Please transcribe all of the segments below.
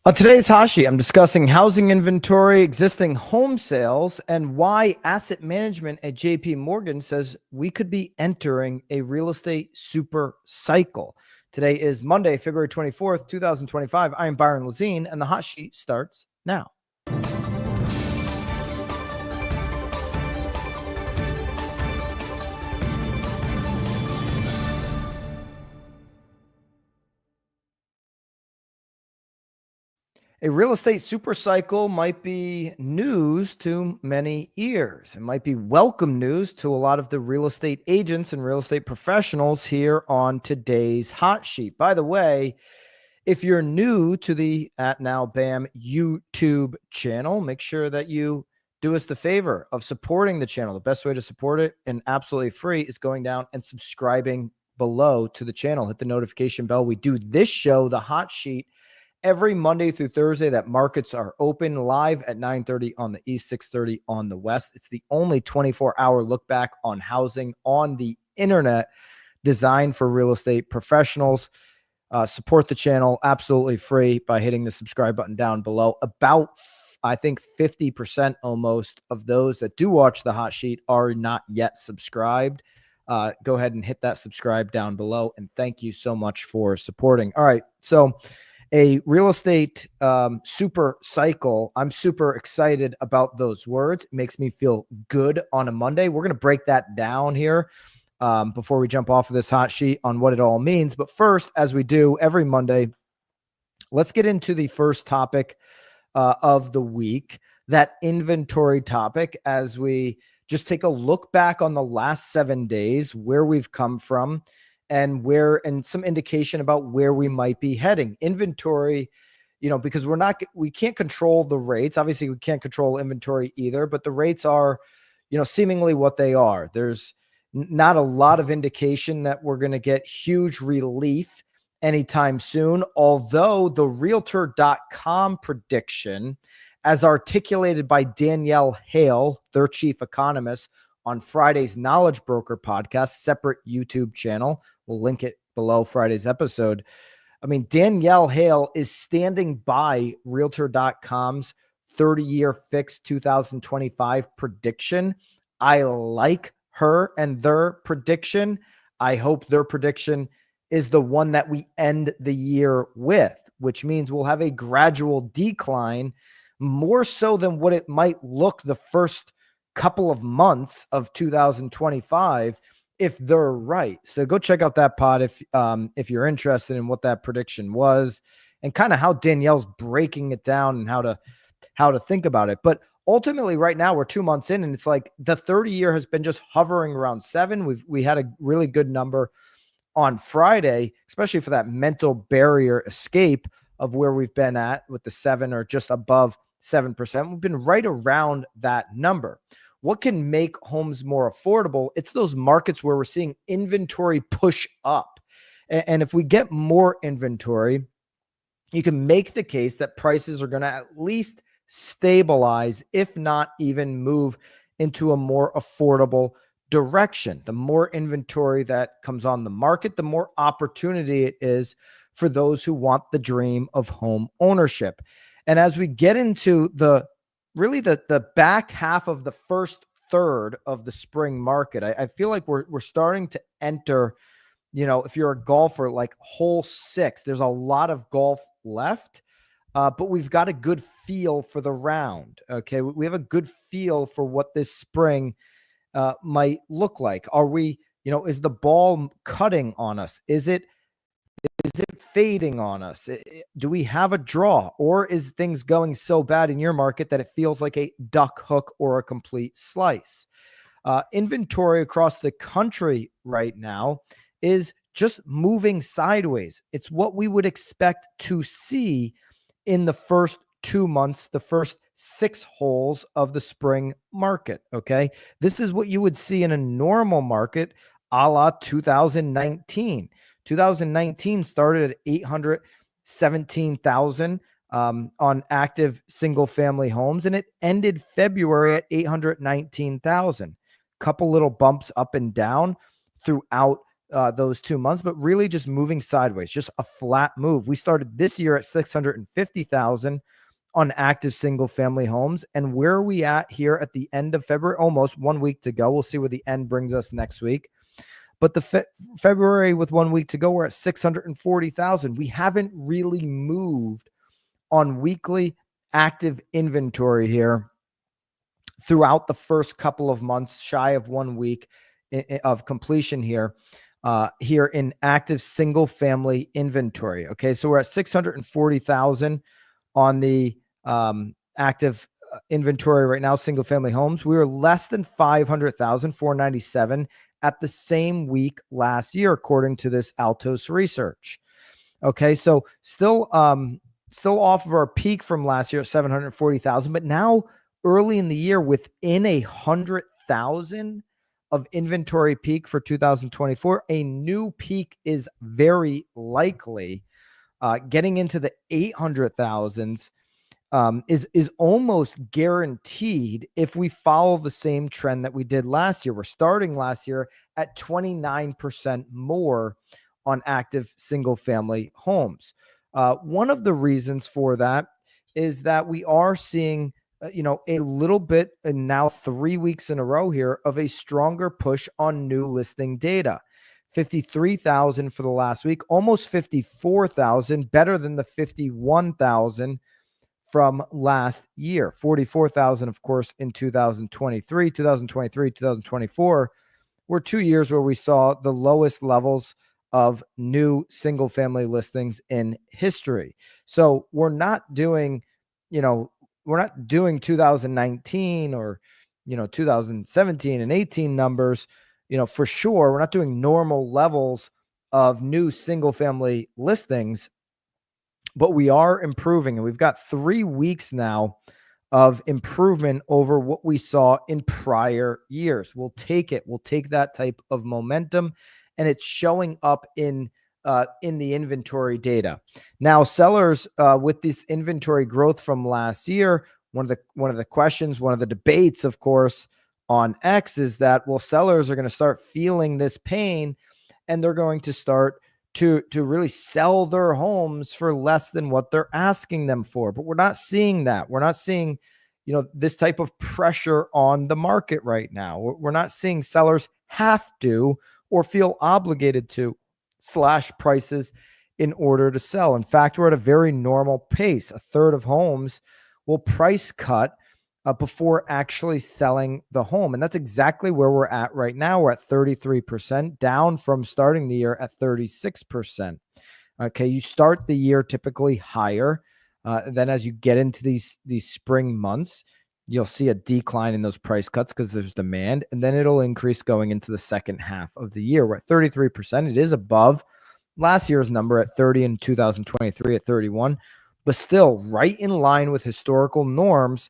On today's Hashi, I'm discussing housing inventory, existing home sales, and why asset management at JP Morgan says we could be entering a real estate super cycle. Today is Monday, February 24th, 2025. I am Byron Lazine, and the Hot Sheet starts now. A real estate super cycle might be news to many ears. It might be welcome news to a lot of the real estate agents and real estate professionals here on today's Hot Sheet. By the way, if you're new to the @NowBam YouTube channel, make sure that you do us the favor of supporting the channel. The best way to support it, and absolutely free, is going down and subscribing below to the channel. Hit the notification bell. We do this show, the Hot Sheet, every Monday through Thursday that markets are open live at 9:30 on the East, 6:30 on the West. It's the only 24-hour look back on housing on the internet designed for real estate professionals. Support the channel absolutely free by hitting the subscribe button down below. About, I think, 50% almost of those that do watch the Hot Sheet are not yet subscribed. Go ahead and hit that subscribe down below. And thank you so much for supporting. All right. So a real estate super cycle. I'm super excited about those words. It makes me feel good on a Monday. We're going to break that down here before we jump off of this Hot Sheet on what it all means. But first, as we do every Monday, let's get into the first topic of the week, that inventory topic, as we just take a look back on the last 7 days, where we've come from, and some indication about where we might be heading. Inventory, because we can't control the rates. Obviously, we can't control inventory either, but the rates are, seemingly what they are. There's not a lot of indication that we're going to get huge relief anytime soon, although the Realtor.com prediction, as articulated by Danielle Hale, their chief economist, on Friday's Knowledge Broker podcast, separate YouTube channel. We'll link it below Friday's episode. I mean, Danielle Hale is standing by Realtor.com's 30-year fixed 2025 prediction. I like her and their prediction. I hope their prediction is the one that we end the year with, which means we'll have a gradual decline, more so than what it might look the first couple of months of 2025 if they're right. So go check out that pod if you're interested in what that prediction was and kind of how Danielle's breaking it down and how to think about it. But ultimately, right now we're 2 months in, and it's like the 30-year has been just hovering around 7. We had a really good number on Friday, especially for that mental barrier escape of where we've been at with the 7 or just above 7%. We've been right around that number. What can make homes more affordable? It's those markets where we're seeing inventory push up. And if we get more inventory, you can make the case that prices are going to at least stabilize, if not even move into a more affordable direction. The more inventory that comes on the market, the more opportunity it is for those who want the dream of home ownership. And as we get into the back half of the first third of the spring market, I feel like we're starting to enter, if you're a golfer, like hole 6, there's a lot of golf left, but we've got a good feel for the round. Okay. We have a good feel for what this spring might look like. Are we, is the ball cutting on us? Is it fading on us? Do we have a draw, or is things going so bad in your market that it feels like a duck hook or a complete slice? Inventory across the country right now is just moving sideways. It's what we would expect to see in the first 2 months, the first 6 holes of the spring market. Okay. This is what you would see in a normal market, a la 2019. 2019 started at 817,000 on active single family homes, and it ended February at 819,000. Couple little bumps up and down throughout those 2 months, but really just moving sideways, just a flat move. We started this year at 650,000 on active single family homes. And where are we at here at the end of February? Almost 1 week to go. We'll see where the end brings us next week. But the February with 1 week to go, we're at 640,000. We haven't really moved on weekly active inventory here throughout the first couple of months, shy of 1 week of completion here in active single family inventory. Okay, so we're at 640,000 on the active inventory right now, single family homes. We were less than 500,000, 497 at the same week last year, according to this Altos research. Okay, so still off of our peak from last year at 740,000, but now early in the year within 100,000 of inventory peak for 2024. A new peak is very likely. Getting into the 800,000s is almost guaranteed if we follow the same trend that we did last year. We're starting last year at 29% more on active single family homes. One of the reasons for that is that we are seeing a little bit, and now 3 weeks in a row here, of a stronger push on new listing data. 53,000 for the last week, almost 54,000, better than the 51,000 from last year. 44,000, of course, in 2023. 2024 were 2 years where we saw the lowest levels of new single family listings in history. So we're not doing, 2019 or 2017 and 18 numbers, for sure. We're not doing normal levels of new single family listings, but we are improving, and we've got 3 weeks now of improvement over what we saw in prior years. We'll take it. We'll take that type of momentum, and it's showing up in the inventory data. Now, sellers with this inventory growth from last year, one of the questions, one of the debates, of course, on X is that, well, sellers are going to start feeling this pain, and they're going to start to really sell their homes for less than what they're asking them for. But we're not seeing that. We're not seeing, this type of pressure on the market right now. We're not seeing sellers have to or feel obligated to slash prices in order to sell. In fact, we're at a very normal pace. A third of homes will price cut before actually selling the home. And that's exactly where we're at right now. We're at 33%, down from starting the year at 36%. Okay, you start the year typically higher. Then as you get into these spring months, you'll see a decline in those price cuts because there's demand, and then it'll increase going into the second half of the year. We're at 33%. It is above last year's number at 30 in 2023 at 31, but still right in line with historical norms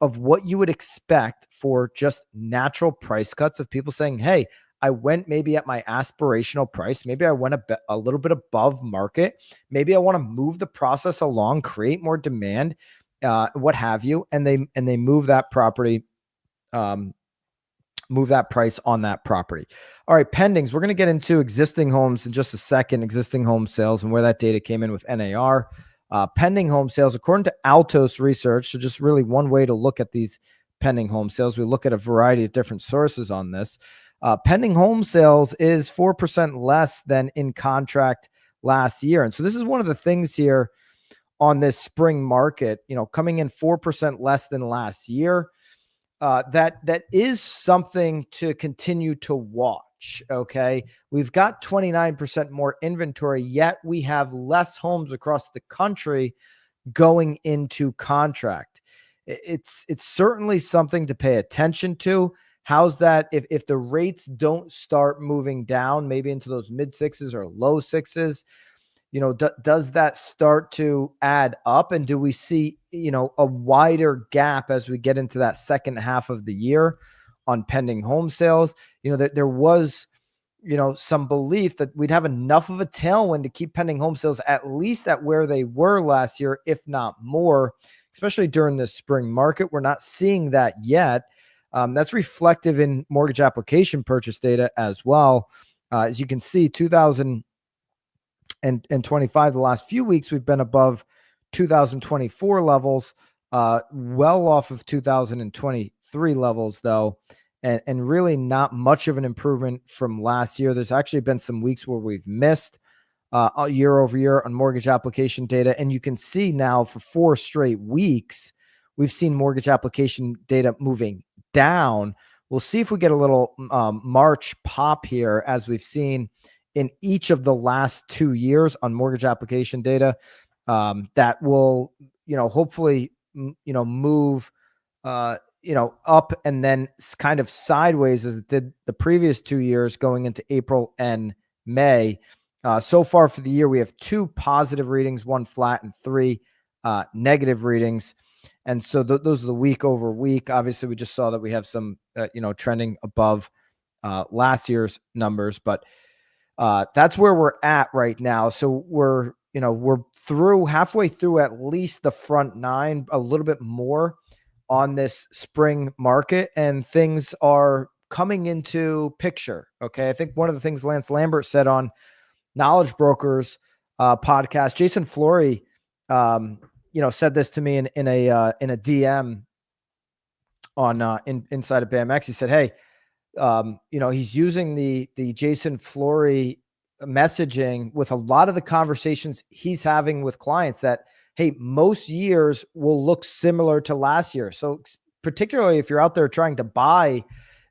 of what you would expect for just natural price cuts of people saying, hey, I went maybe at my aspirational price. Maybe I went a little bit above market. Maybe I want to move the process along, create more demand, what have you. And they move that property, move that price on that property. All right, pendings. We're going to get into existing homes in just a second, existing home sales and where that data came in with NAR. Pending home sales, according to Altos research, so just really one way to look at these pending home sales. We look at a variety of different sources on this. Pending home sales is 4% less than in contract last year. And so this is one of the things here on this spring market, coming in 4% less than last year. That is something to continue to watch. Okay. We've got 29% more inventory, yet we have less homes across the country going into contract. It's certainly something to pay attention to. How's that? If the rates don't start moving down, maybe into those mid sixes or low sixes, does that start to add up? And do we see, a wider gap as we get into that second half of the year on pending home sales? That there was, some belief that we'd have enough of a tailwind to keep pending home sales at least at where they were last year, if not more, especially during the spring market. We're not seeing that yet. That's reflective in mortgage application purchase data as well. As you can see, 2025, the last few weeks, we've been above 2024 levels, well off of 2023 levels, though, and really not much of an improvement from last year. There's actually been some weeks where we've missed year over year on mortgage application data. And you can see now for 4 straight weeks, we've seen mortgage application data moving down. We'll see if we get a little March pop here, as we've seen in each of the last 2 years on mortgage application data. That will, hopefully, move, up and then kind of sideways as it did the previous 2 years going into April and May. So far for the year, we have 2 positive readings, 1 flat, and 3 negative readings. And so those are the week over week. Obviously, we just saw that we have some, trending above last year's numbers, but that's where we're at right now. So we're halfway through at least the front 9, a little bit more on this spring market, and things are coming into picture. Okay. I think one of the things Lance Lambert said on Knowledge Brokers podcast, Jason Flory, said this to me in a DM on inside of BAMX. He said, "Hey, he's using the Jason Flory messaging with a lot of the conversations he's having with clients that, hey, most years will look similar to last year. So particularly if you're out there trying to buy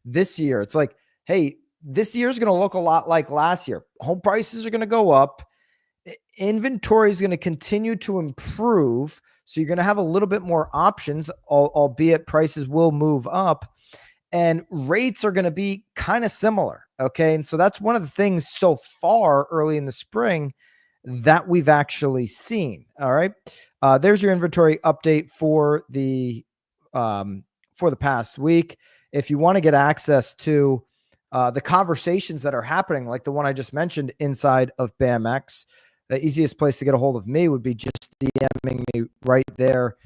this year, it's like, hey, this year is going to look a lot like last year. Home prices are going to go up. Inventory is going to continue to improve. So you're going to have a little bit more options, albeit prices will move up, and rates are going to be kind of similar. Okay. And so that's one of the things so far early in the spring that we've actually seen. All right. There's your inventory update for the past week. If you want to get access to the conversations that are happening, like the one I just mentioned inside of BAMX, the easiest place to get a hold of me would be just DMing me right there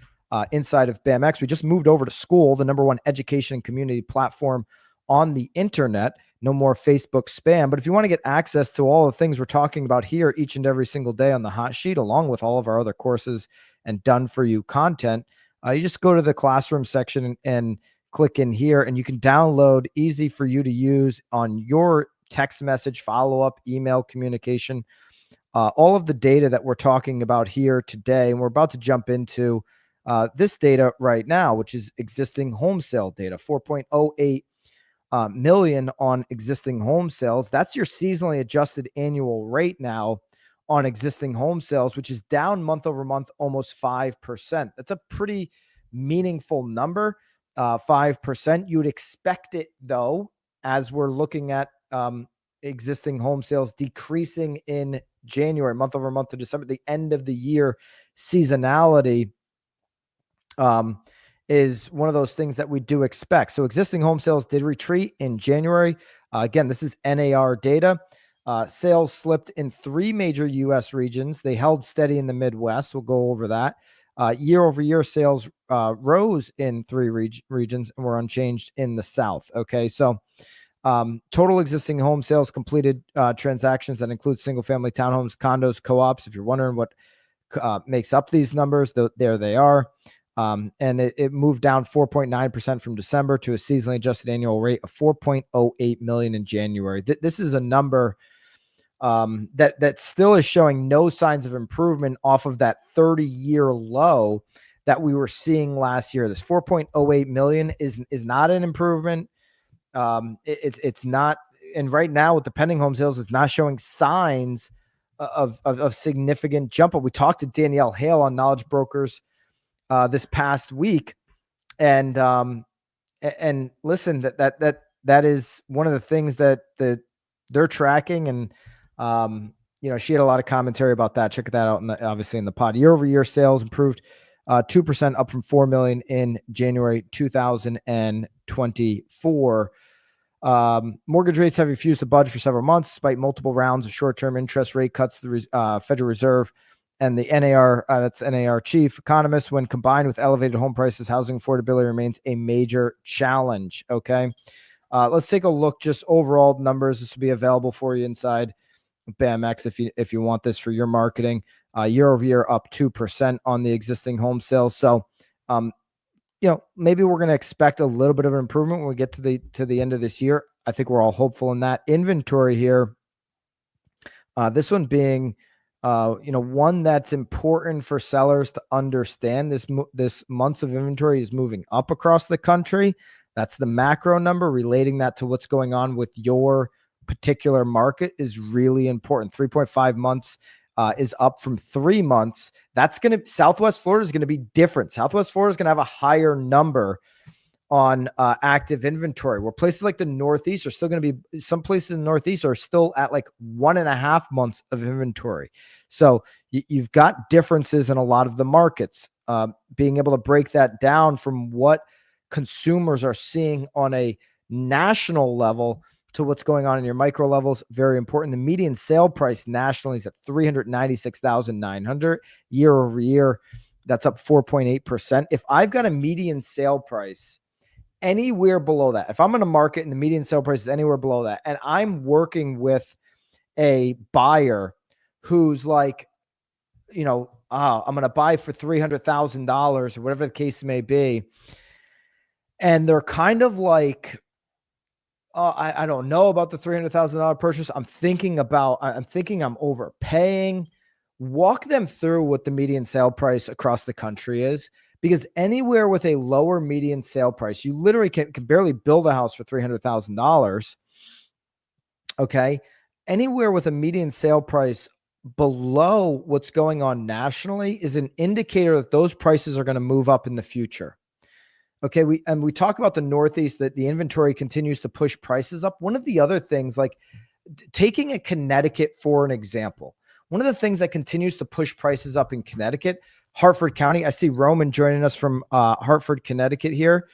inside of BAMX. We just moved over to School, the #1 education and community platform on the internet. No more Facebook spam. But if you want to get access to all the things we're talking about here each and every single day on the hot sheet, along with all of our other courses and done for you content, you just go to the classroom section and click in here, and you can download, easy for you to use on your text message, follow-up, email communication, all of the data that we're talking about here today. And we're about to jump into this data right now, which is existing home sale data, 4.08 million on existing home sales. That's your seasonally adjusted annual rate now on existing home sales, which is down month over month, almost 5%. That's a pretty meaningful number, 5%. You would expect it, though, as we're looking at existing home sales decreasing in January, month over month to December, the end of the year seasonality is one of those things that we do expect. So existing home sales did retreat in January. Again, this is NAR data. Sales slipped in 3 major U.S. regions. They held steady in the Midwest. We'll go over that. Year over year, sales rose in 3 regions and were unchanged in the South. Okay, so total existing home sales completed transactions that include single-family townhomes, condos, co-ops. If you're wondering what makes up these numbers, there they are. And it moved down 4.9% from December to a seasonally adjusted annual rate of 4.08 million in January. This is a number that still is showing no signs of improvement off of that 30-year low that we were seeing last year. This 4.08 million is not an improvement. It's not, and right now with the pending home sales, it's not showing signs of significant jump up. We talked to Danielle Hale on Knowledge Brokers this past week, and listen, that is one of the things that they're tracking, and she had a lot of commentary about that. Check that out, obviously in the pod. Year over year sales improved 2%, up from 4 million in January 2024. Mortgage rates have refused to budge for several months, despite multiple rounds of short-term interest rate cuts. The Federal Reserve and the NAR, that's NAR chief economist, when combined with elevated home prices, housing affordability remains a major challenge. Okay. Let's take a look, just overall numbers. This will be available for you inside BAMX if you want this for your marketing. Year over year, up 2% on the existing home sales. So, maybe we're going to expect a little bit of an improvement when we get to the end of this year. I think we're all hopeful in that. Inventory here, this one being, one that's important for sellers to understand. This months of inventory is moving up across the country. That's the macro number. Relating that to what's going on with your particular market is really important. 3.5 months is up from 3 months. Southwest Florida is going to be different. Southwest Florida is going to have a higher number on active inventory, where places like the Northeast are still going to be, some places in the Northeast are still at like 1.5 months of inventory. So you've got differences in a lot of the markets. Being able to break that down from what consumers are seeing on a national level to what's going on in your micro levels, very important. The median sale price nationally is at $396,900 year over year. That's up 4.8%. If I've got a median sale price anywhere below that, if I'm in a market and the median sale price is anywhere below that, and I'm working with a buyer who's like, I'm going to buy for $300,000 or whatever the case may be, and they're kind of like, I don't know about the $300,000 purchase. I'm thinking I'm overpaying. Walk them through what the median sale price across the country is, because anywhere with a lower median sale price, you literally can barely build a house for $300,000. Okay. Anywhere with a median sale price below what's going on nationally is an indicator that those prices are going to move up in the future. Okay. We talk about the Northeast, that the inventory continues to push prices up. One of the other things, like taking a Connecticut for an example, one of the things that continues to push prices up in Connecticut, Hartford County. I see Roman joining us from Hartford, Connecticut here.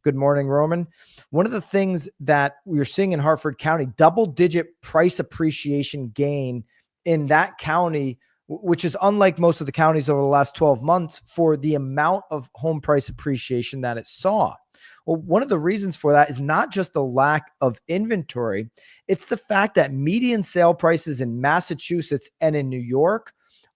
Good morning, Roman. One of the things that we're seeing in Hartford County, double-digit price appreciation gain in that county, which is unlike most of the counties over the last 12 months for the amount of home price appreciation that it saw. Well, one of the reasons for that is not just the lack of inventory. It's the fact that median sale prices in Massachusetts and in New York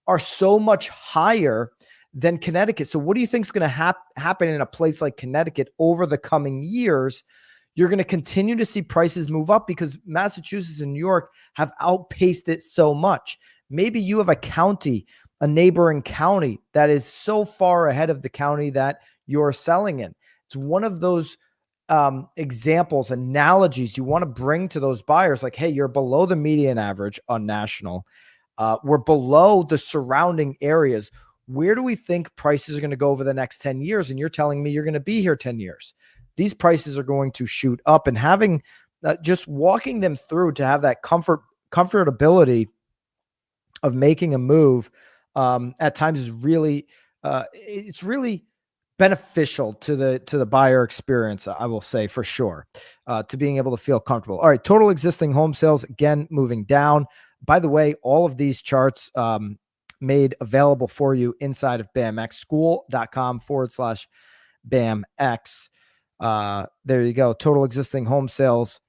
are so much higher than Connecticut. So what do you think is going to happen in a place like Connecticut over the coming years? You're going to continue to see prices move up because Massachusetts and New York have outpaced it so much. Maybe you have a neighboring county that is so far ahead of the county that you're selling in. It's one of those examples, analogies you want to bring to those buyers. Like, hey, you're below the median average on national. We're below the surrounding areas. Where do we think prices are going to go over the next 10 years? And you're telling me you're going to be here 10 years. These prices are going to shoot up, and having just walking them through to have that comfortability of making a move at times is really, it's really beneficial to the buyer experience. I will say for sure, to being able to feel comfortable. All right. Total existing home sales, again, moving down. By the way, all of these charts, made available for you inside of BAMX, school.com/BAMX. There you go. Total existing home sales,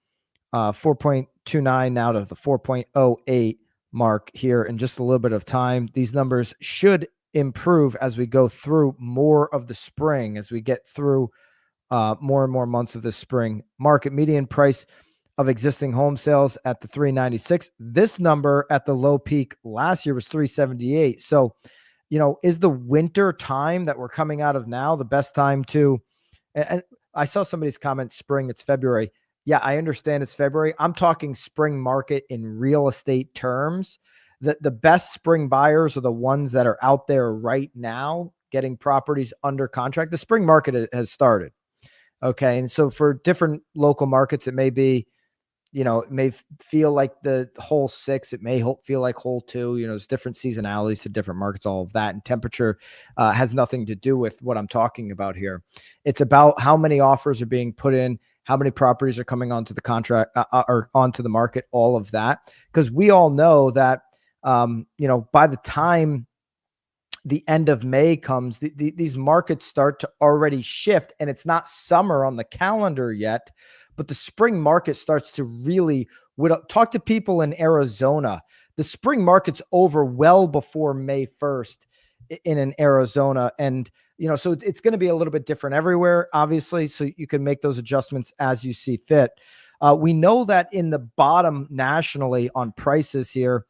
4.29 now to the 4.08 mark here in just a little bit of time. These numbers should improve as we go through more of the spring, as we get through more and more months of the spring market. Median price of existing home sales at the 396. This number at the low peak last year was 378. So, is the winter time that we're coming out of now the best time to, and I saw somebody's comment, spring, it's February. Yeah, I understand it's February. I'm talking spring market in real estate terms. The best spring buyers are the ones that are out there right now getting properties under contract. The spring market has started. Okay. And so for different local markets, it may be, it may feel like the hole 6. It may feel like hole 2. There's different seasonalities to different markets, all of that. And temperature has nothing to do with what I'm talking about here. It's about how many offers are being put in, how many properties are coming onto the contract or onto the market, all of that. Because we all know that, by the time the end of May comes, these markets start to already shift, and it's not summer on the calendar yet, but the spring market starts to really talk to people in Arizona. The spring market's over well before May 1st in Arizona. And, so it's going to be a little bit different everywhere, obviously. So you can make those adjustments as you see fit. We know that in the bottom nationally on prices here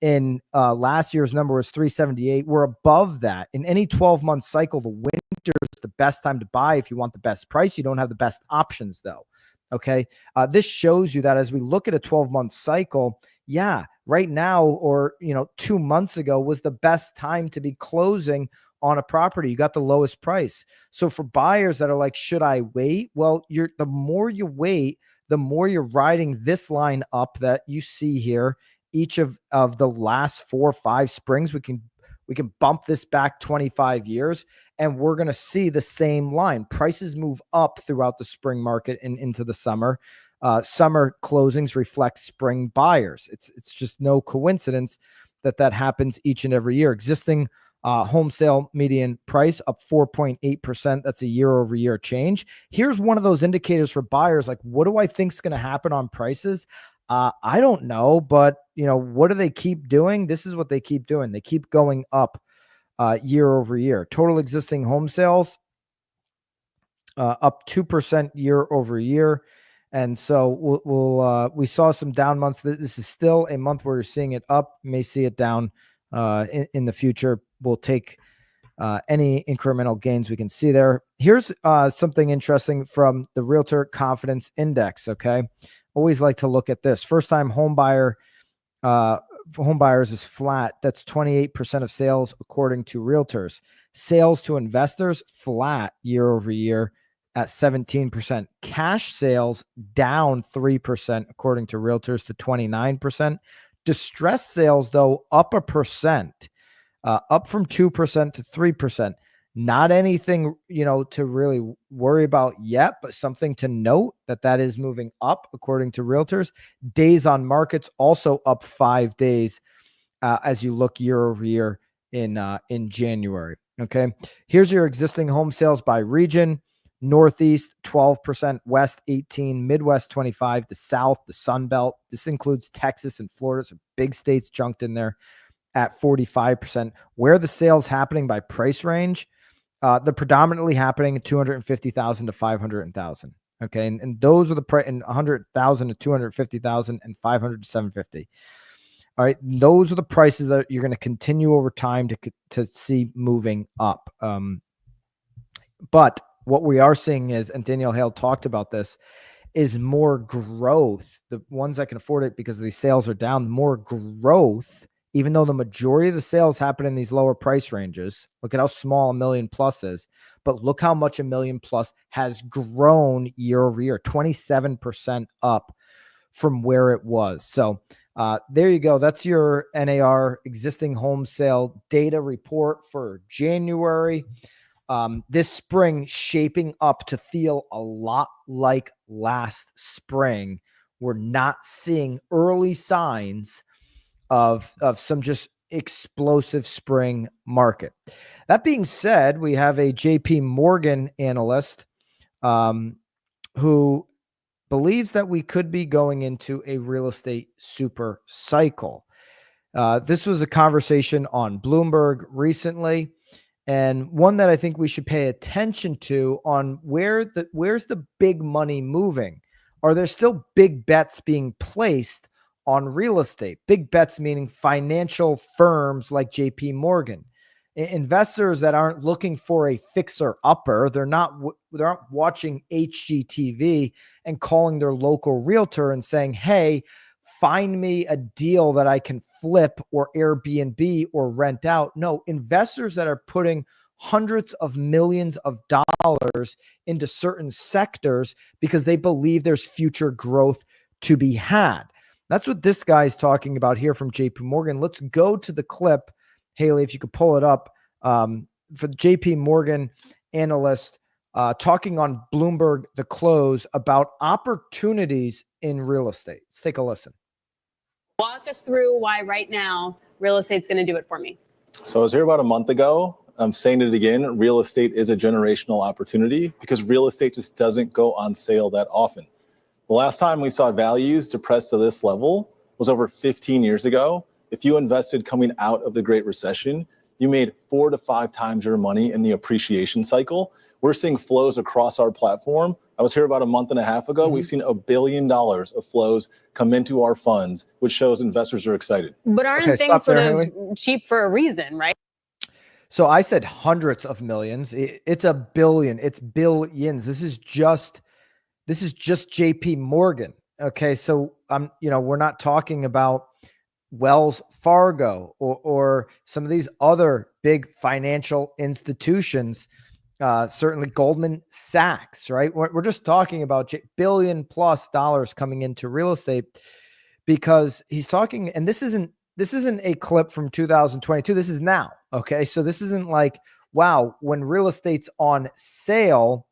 in last year's number was 378. We're above that. In any 12-month cycle, the winter is the best time to buy if you want the best price. You don't have the best options, though. Okay. This shows you that as we look at a 12-month cycle, right now, or 2 months ago was the best time to be closing on a property. You got the lowest price. So for buyers that are like, should I wait? Well, the more you wait, the more you're riding this line up that you see here. Each of the last 4 or 5 springs, we can bump this back 25 years, and we're going to see the same line. Prices move up throughout the spring market and into the summer. Summer closings reflect spring buyers. It's just no coincidence that happens each and every year. Existing home sale median price up 4.8%. That's a year over year change. Here's one of those indicators for buyers. Like, what do I think is going to happen on prices? I don't know, but what do they keep doing? This is what they keep doing. They keep going up year over year. Total existing home sales up 2% year over year. And so we saw some down months. This is still a month where you're seeing it up. You may see it down in the future. We'll take any incremental gains we can see there. Here's something interesting from the Realtor Confidence Index. Okay. Always like to look at this. First time home buyers is flat. That's 28% of sales according to realtors. Sales to investors flat year over year at 17%. Cash sales down 3% according to realtors to 29%. Distressed sales though up 1%, up from 2% to 3%. Not anything, to really worry about yet, but something to note that is moving up according to realtors. Days on markets also up 5 days as you look year over year in January. Okay. Here's your existing home sales by region. Northeast 12%, West 18, Midwest 25, the South, the Sun Belt. This includes Texas and Florida. So big states junked in there at 45%. Where are the sales happening by price range? They're predominantly happening at 250,000 to 500,000. Okay. And those are the price in 100,000 to 250,000 and 500 to 750. All right. Those are the prices that you're going to continue over time to see moving up. But what we are seeing is, and Danielle Hale talked about this, is more growth. The ones that can afford it because these sales are down, more growth, even though the majority of the sales happen in these lower price ranges. Look at how small $1 million plus is, but look how much $1 million plus has grown year over year, 27% up from where it was. So there you go. That's your NAR existing home sale data report for January. This spring shaping up to feel a lot like last spring. We're not seeing early signs of some just explosive spring market. That being said, we have a JP Morgan analyst who believes that we could be going into a real estate super cycle. This was a conversation on Bloomberg recently, and one that I think we should pay attention to on where's the big money moving. Are there still big bets being placed on real estate? Big bets meaning financial firms like JP Morgan. Investors that aren't looking for a fixer upper, they're not watching HGTV and calling their local realtor and saying, hey, find me a deal that I can flip or Airbnb or rent out. No, investors that are putting hundreds of millions of dollars into certain sectors because they believe there's future growth to be had. That's what this guy's talking about here from JP Morgan. Let's go to the clip. Haley, if you could pull it up, for the JP Morgan analyst talking on Bloomberg The Close about opportunities in real estate. Let's take a listen. Walk us through why right now real estate's going to do it for me. So I was here about a month ago. I'm saying it again. Real estate is a generational opportunity because real estate just doesn't go on sale that often. The last time we saw values depressed to this level was over 15 years ago. If you invested coming out of the Great Recession, you made 4 to 5 times your money in the appreciation cycle. We're seeing flows across our platform. I was here about a month and a half ago. We've seen $1 billion of flows come into our funds, which shows investors are excited. But aren't things sort of cheap for a reason, right? So I said hundreds of millions. It's a billion. It's billions. This is just JP Morgan. Okay. So we're not talking about Wells Fargo or some of these other big financial institutions, certainly Goldman Sachs, right? We're just talking about $1 billion plus coming into real estate, because he's talking, and this isn't a clip from 2022. This is now. Okay. So this isn't like, wow, when real estate's on sale,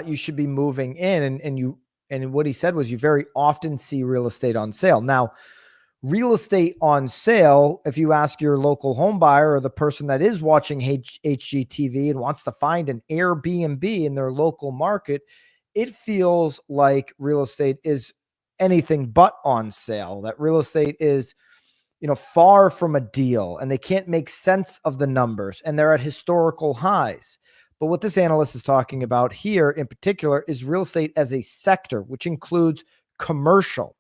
you should be moving in. And what he said was, you very often see real estate on sale. Now, real estate on sale, if you ask your local home buyer or the person that is watching HGTV and wants to find an Airbnb in their local market, it feels like real estate is anything but on sale, that real estate is, far from a deal, and they can't make sense of the numbers, and they're at historical highs. But what this analyst is talking about here in particular is real estate as a sector, which includes commercial.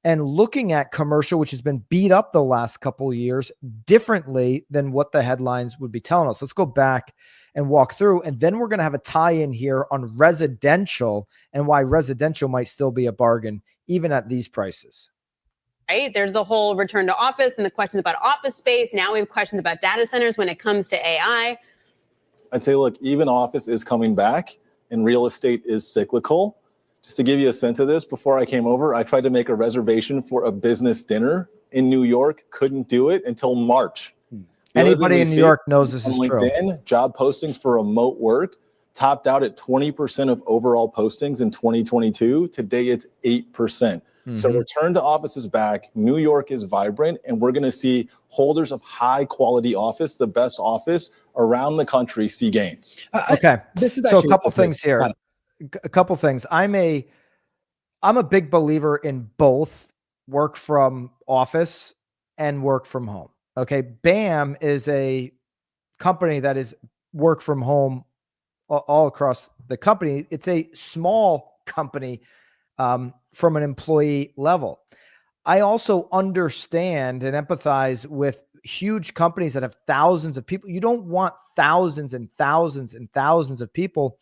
And looking at commercial, which has been beat up the last couple of years, differently than what the headlines would be telling us. Let's go back and walk through, and then we're going to have a tie-in here on residential and why residential might still be a bargain, even at these prices. Right? There's the whole return to office and the questions about office space. Now we have questions about data centers when it comes to AI. I'd say, look, even office is coming back and real estate is cyclical. Just to give you a sense of this, before I came over, I tried to make a reservation for a business dinner in New York. Couldn't do it until March. Anybody in New York knows this is true. Job postings for remote work topped out at 20% of overall postings in 2022. Today, it's 8%. So return to office is back. New York is vibrant, and we're going to see holders of high quality office, the best office around the country, see gains. Okay. This is so a couple things here. A couple things. I'm a big believer in both work from office and work from home. Okay. BAM is a company that is work from home all across the company. It's a small company from an employee level. I also understand and empathize with huge companies that have thousands of people. You don't want thousands and thousands and thousands of people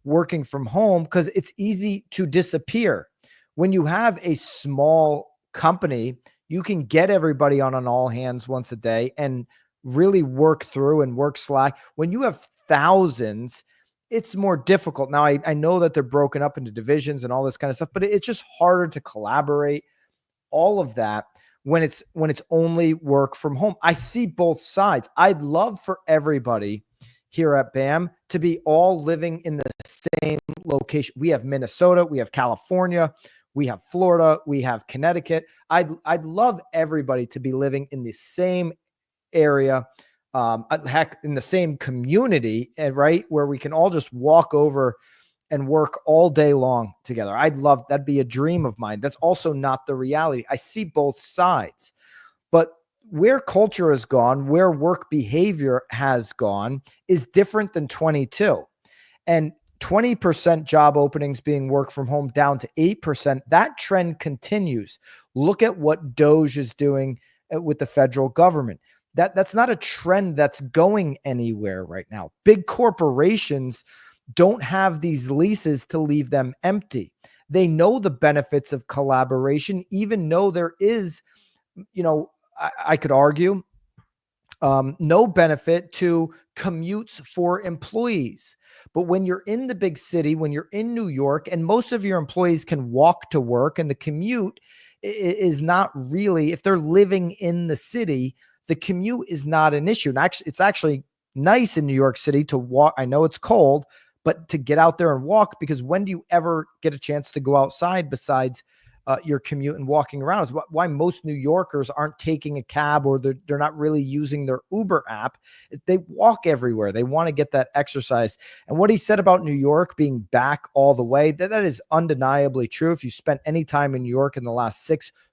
working from home because it's easy to disappear. When you have a small company, you can get everybody on an all hands once a day and really work through and work slack. When you have thousands, it's more difficult. Now, I know that they're broken up into divisions and all this kind of stuff, but it's just harder to collaborate, all of that, when it's only work from home. I see both sides. I'd love for everybody here at BAM to be all living in the same location. We have Minnesota, we have California, we have Florida, we have Connecticut. I'd love everybody to be living in the same area, heck, in the same community, and right where we can all just walk over and work all day long together. That'd be a dream of mine. That's also not the reality. I see both sides, but where culture has gone, where work behavior has gone is different than 22. And 20% job openings being work from home down to 8%. That trend continues. Look at what DOGE is doing with the federal government. That's not a trend that's going anywhere right now. Big corporations don't have these leases to leave them empty. They know the benefits of collaboration, even though there is, I could argue, no benefit to commutes for employees. But when you're in the big city, when you're in New York, and most of your employees can walk to work, and the commute is not really, if they're living in the city, the commute is not an issue. And actually, it's actually nice in New York City to walk. I know it's cold, but to get out there and walk, because when do you ever get a chance to go outside besides your commute and walking around. Is why most New Yorkers aren't taking a cab, or they're not really using their Uber app. They walk everywhere. They want to get that exercise. And what he said about New York being back all the way, that is undeniably true. If you spent any time in New York in the last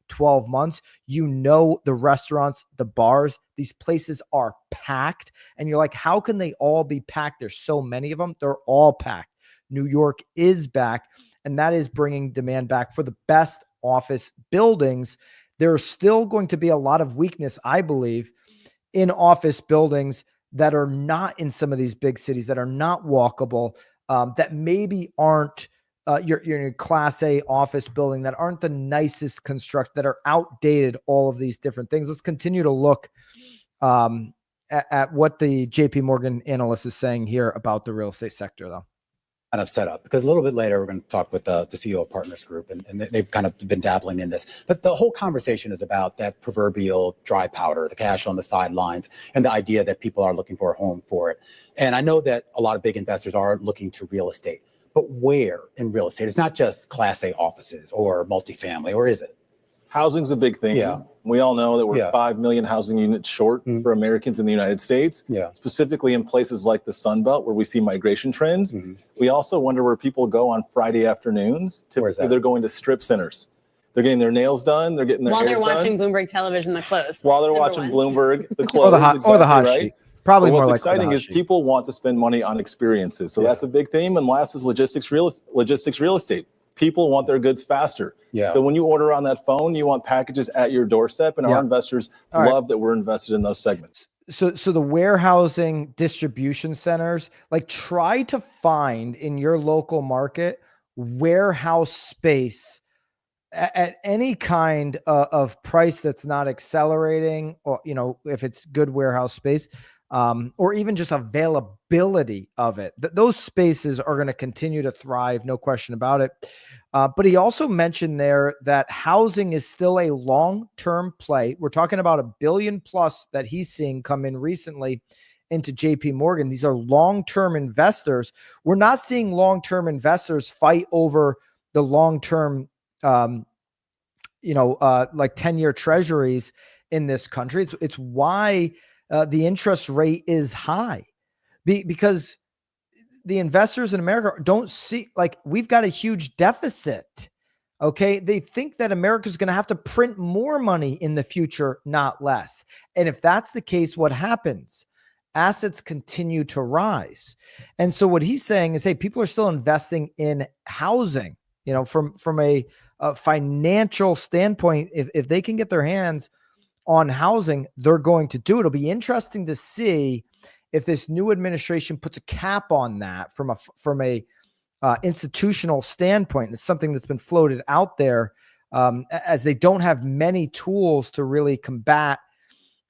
12 months, the restaurants, the bars, these places are packed. And you're like, how can they all be packed? There's so many of them. They're all packed. New York is back, and that is bringing demand back for the best office buildings. There's still going to be a lot of weakness, I believe, in office buildings that are not in some of these big cities, that are not walkable, that maybe aren't your class A office building, that aren't the nicest construct, that are outdated, all of these different things. Let's continue to look at what the JP Morgan analyst is saying here about the real estate sector, though. Kind of set up, because a little bit later we're going to talk with the CEO of Partners Group, and they've kind of been dabbling in this. But the whole conversation is about that proverbial dry powder, the cash on the sidelines, and the idea that people are looking for a home for it. And I know that a lot of big investors are looking to real estate, but where in real estate? It's not just Class A offices or multifamily, or is it? Housing's a big thing. Yeah. We all know that we're 5 million housing units short for Americans in the United States, specifically in places like the Sun Belt where we see migration trends. We also wonder where people go on Friday afternoons. Typically, they're going to strip centers. They're getting their nails done. They're getting their while hairs they're watching done. Bloomberg television, the clothes. While they're watching Bloomberg, the clothes. or the hot right? sheet. Probably but more what's like exciting is people want to spend money on experiences. So that's a big theme. And last is logistics real estate. People want their goods faster. So when you order on that phone, you want packages at your doorstep, and our investors love that we're invested in those segments. So the warehousing distribution centers, like, try to find in your local market warehouse space at any kind of price that's not accelerating, or, if it's good warehouse space, or even just availability of it. Those spaces are going to continue to thrive, no question about it. But he also mentioned there that housing is still a long-term play. We're talking about $1 billion plus that he's seeing come in recently into JP Morgan. These are long-term investors. We're not seeing long-term investors fight over the long-term, like 10-year treasuries in this country. It's why the interest rate is high, because the investors in America don't see, like, we've got a huge deficit. Okay. They think that America's going to have to print more money in the future, not less. And if that's the case, what happens? Assets continue to rise. And so what he's saying is, hey, people are still investing in housing, from a financial standpoint. If they can get their hands on housing, they're going to do it. It'll be interesting to see if this new administration puts a cap on that from a institutional standpoint. It's something that's been floated out there, as they don't have many tools to really combat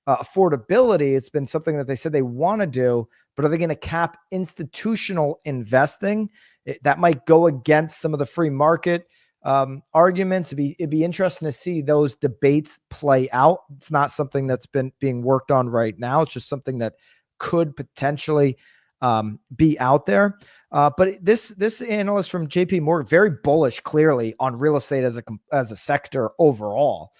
affordability. It's been something that they said they want to do, but are they going to cap institutional investing? That might go against some of the free market arguments. It'd be interesting to see those debates play out. It's not something that's being worked on right now. It's just something that could potentially be out there. But this analyst from JP Morgan, very bullish, clearly, on real estate as a sector overall.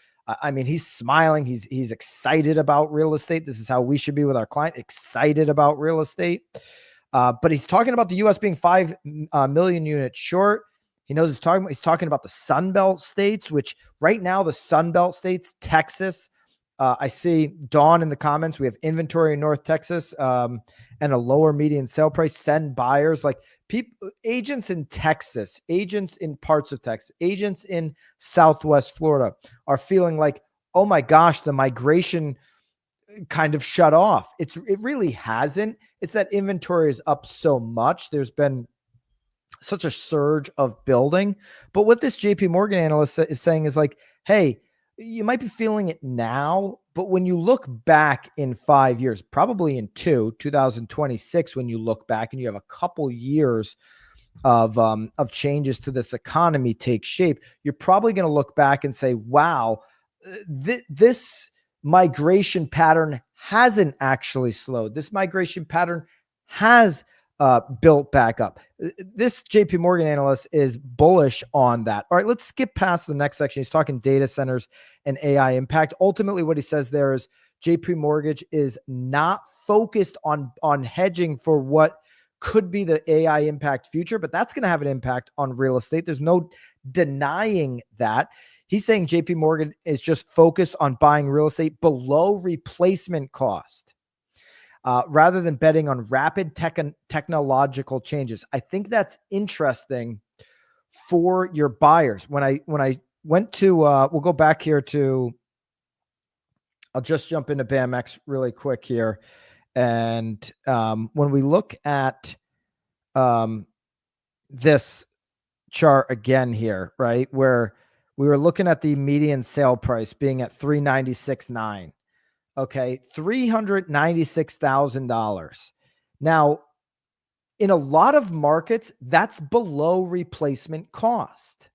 I mean, he's smiling. He's excited about real estate. This is how we should be with our client, excited about real estate. But he's talking about the U.S. being 5 million units short. He knows he's talking about the Sun Belt states, which right now, the Sun Belt states, Texas. I see Dawn in the comments. We have inventory in North Texas and a lower median sale price. Send buyers, like agents in Texas, agents in parts of Texas, agents in Southwest Florida are feeling like, oh my gosh, the migration kind of shut off. It really hasn't. It's that inventory is up so much. There's been such a surge of building. But what this JP Morgan analyst is saying is like, hey, you might be feeling it now, but when you look back in 5 years, probably in 2026, when you look back and you have a couple years of changes to this economy take shape, you're probably going to look back and say, wow, this migration pattern hasn't actually slowed. This migration pattern has built back up. This JP Morgan analyst is bullish on that. All right, let's skip past the next section. He's talking data centers and AI impact. Ultimately, what he says there is JP Mortgage is not focused on hedging for what could be the AI impact future, but that's going to have an impact on real estate. There's no denying that. He's saying JP Morgan is just focused on buying real estate below replacement cost. Rather than betting on rapid technological changes. I think that's interesting for your buyers. When I went to, we'll go back here to, I'll just jump into BAMX really quick here. And when we look at this chart again here, right, where we were looking at the median sale price being at $396,900. Okay, $396,000. Now, in a lot of markets, that's below replacement cost.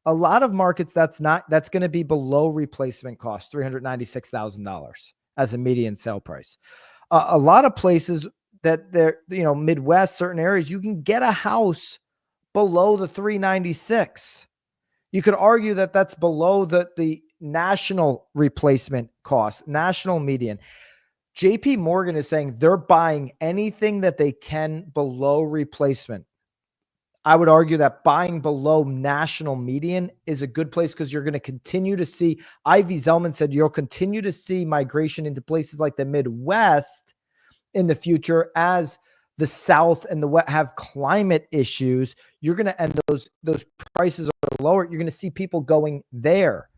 A lot of markets, that's going to be below replacement cost, $396,000 as a median sale price. A lot of places that they're, Midwest, certain areas, you can get a house below the 396. You could argue that that's below the national replacement cost, national median. JP Morgan is saying they're buying anything that they can below replacement. I would argue that buying below national median is a good place because you're going to continue to see, Ivy Zellman said, you'll continue to see migration into places like the Midwest in the future as the South and the West have climate issues. You're going to end those prices are lower. You're going to see people going there.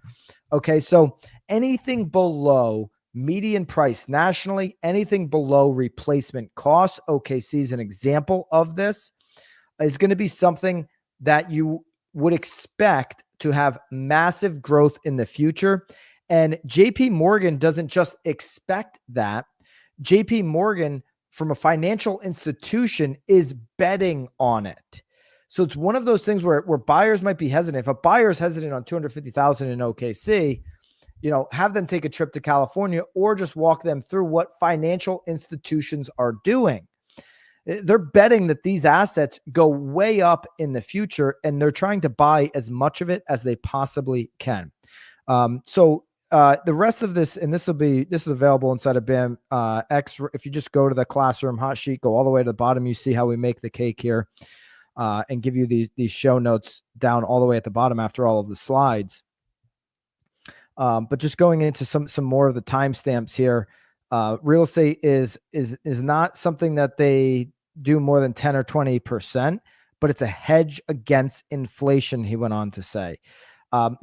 Okay, so anything below median price nationally, anything below replacement costs, OKC is an example of this, is going to be something that you would expect to have massive growth in the future. And JP Morgan doesn't just expect that. JP Morgan, from a financial institution, is betting on it. So it's one of those things where buyers might be hesitant. If a buyer is hesitant on $250,000 in OKC, have them take a trip to California or just walk them through what financial institutions are doing. They're betting that these assets go way up in the future, and they're trying to buy as much of it as they possibly can. So the rest of this, and this is available inside of BAM X. If you just go to the classroom hot sheet, go all the way to the bottom, you see how we make the cake here. And give you these show notes down all the way at the bottom after all of the slides. But just going into some more of the timestamps here, real estate is not something that they do more than 10 or 20%, but it's a hedge against inflation, he went on to say.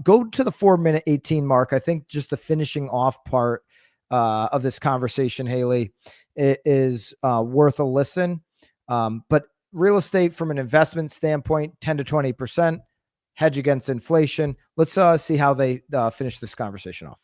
Go to the 4-minute 18 mark. I think just the finishing off part of this conversation, Haley, is worth a listen. But real estate from an investment standpoint, 10 to 20%, hedge against inflation. Let's see how they finish this conversation off.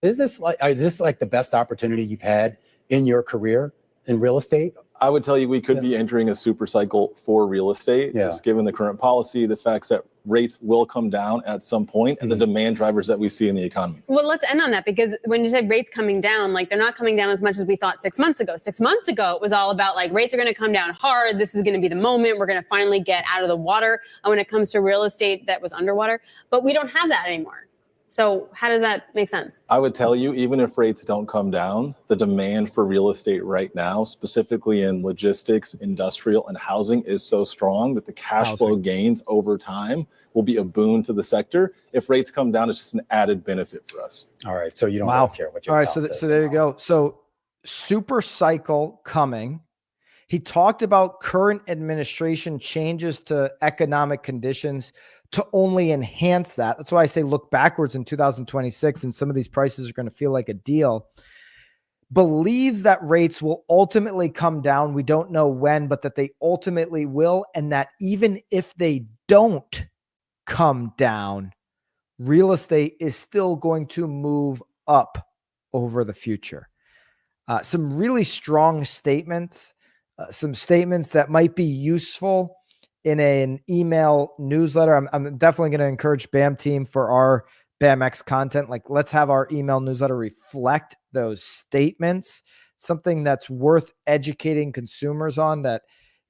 Is this like the best opportunity you've had in your career in real estate? I would tell you we could be entering a super cycle for real estate, just given the current policy, the facts that rates will come down at some point, and the demand drivers that we see in the economy. Well, let's end on that, because when you said rates coming down, like, they're not coming down as much as we thought 6 months ago. 6 months ago, it was all about like rates are going to come down hard. This is going to be the moment we're going to finally get out of the water when it comes to real estate that was underwater. But we don't have that anymore. So how does that make sense? I would tell you, even if rates don't come down, the demand for real estate right now, specifically in logistics, industrial, and housing, is so strong that the cash flow gains over time will be a boon to the sector. If rates come down, it's just an added benefit for us. All right. So you don't really care what your All right. So there you go. So super cycle coming. He talked about current administration changes to economic conditions to only enhance that. That's why I say look backwards in 2026, and some of these prices are going to feel like a deal. Believes that rates will ultimately come down. We don't know when, but that they ultimately will. And that even if they don't come down, real estate is still going to move up over the future. Some really strong statements, some statements that might be useful in an email newsletter. I'm definitely going to encourage BAM team for our BAMX content. Like, let's have our email newsletter reflect those statements, something that's worth educating consumers on, that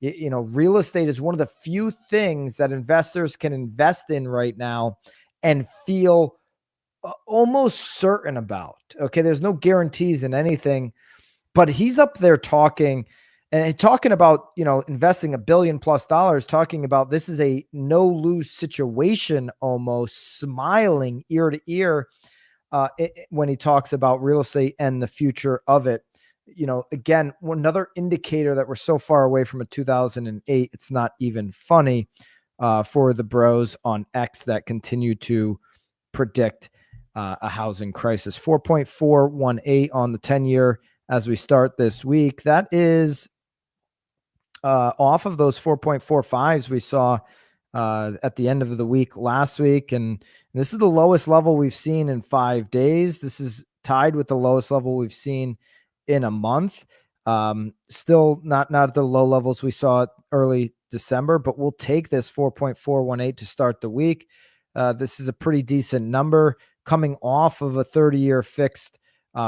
Real estate is one of the few things that investors can invest in right now and feel almost certain about. Okay, there's no guarantees in anything, but he's up there talking about, investing $1 billion plus, talking about this is a no lose situation, almost smiling ear to ear when he talks about real estate and the future of it. Again, another indicator that we're so far away from a 2008, it's not even funny for the bros on X that continue to predict a housing crisis. 4.418 on the 10-year as we start this week. That is off of those 4.45s we saw at the end of the week last week. And this is the lowest level we've seen in 5 days. This is tied with the lowest level we've seen in a month. Still not at the low levels we saw early December, but we'll take this 4.418 to start the week. This is a pretty decent number coming off of a 30-year fixed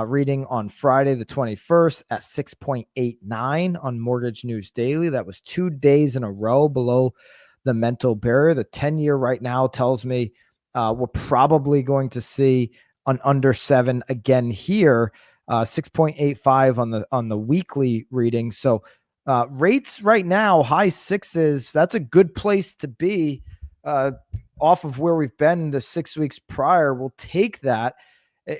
reading on Friday, the 21st at 6.89 on Mortgage News Daily. That was 2 days in a row below the mental barrier. The 10-year right now tells me we're probably going to see an under 7 again here, 6.85 on the weekly reading. So rates right now, high 6s, that's a good place to be off of where we've been the 6 weeks prior. We'll take that.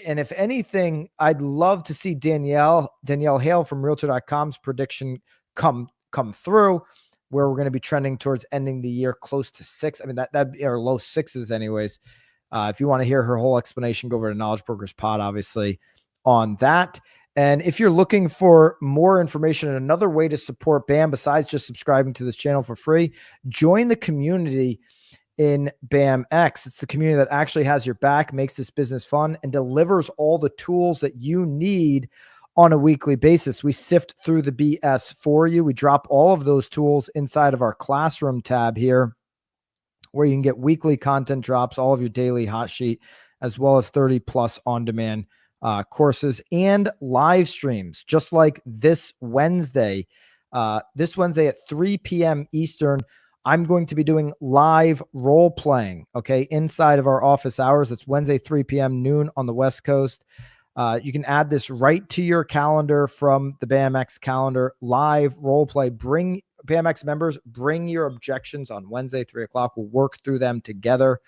And if anything, I'd love to see Danielle Hale from Realtor.com's prediction come through, where we're going to be trending towards ending the year close to 6. I mean, that'd be our low 6s anyways. If you want to hear her whole explanation, go over to Knowledge Brokers Pod, obviously, on that. And if you're looking for more information and another way to support BAM besides just subscribing to this channel for free, join the community in BAMX. It's the community that actually has your back, makes this business fun, and delivers all the tools that you need on a weekly basis. We sift through the BS for you. We drop all of those tools inside of our classroom tab here, where you can get weekly content drops, all of your daily hot sheet, as well as 30 plus on-demand courses and live streams, just like this Wednesday. This Wednesday at 3 p.m. Eastern, I'm going to be doing live role playing, okay, inside of our office hours. It's Wednesday, 3 p.m. noon on the West Coast. You can add this right to your calendar from the BAMX calendar. Live role play. Bring BAMX members, bring your objections on Wednesday, 3 o'clock. We'll work through them together.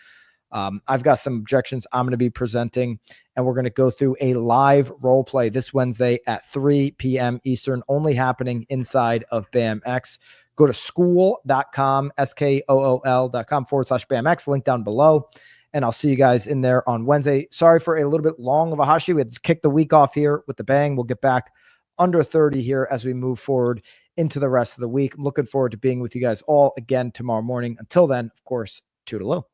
I've got some objections I'm going to be presenting, and we're going to go through a live role play this Wednesday at 3 p.m. Eastern, only happening inside of BAMX. Go to school.com, SKOOL.com/BAMX, link down below, and I'll see you guys in there on Wednesday. Sorry for a little bit long of a hot sheet. We had to kick the week off here with the bang. We'll get back under 30 here as we move forward into the rest of the week. I'm looking forward to being with you guys all again tomorrow morning. Until then, of course, toodaloo.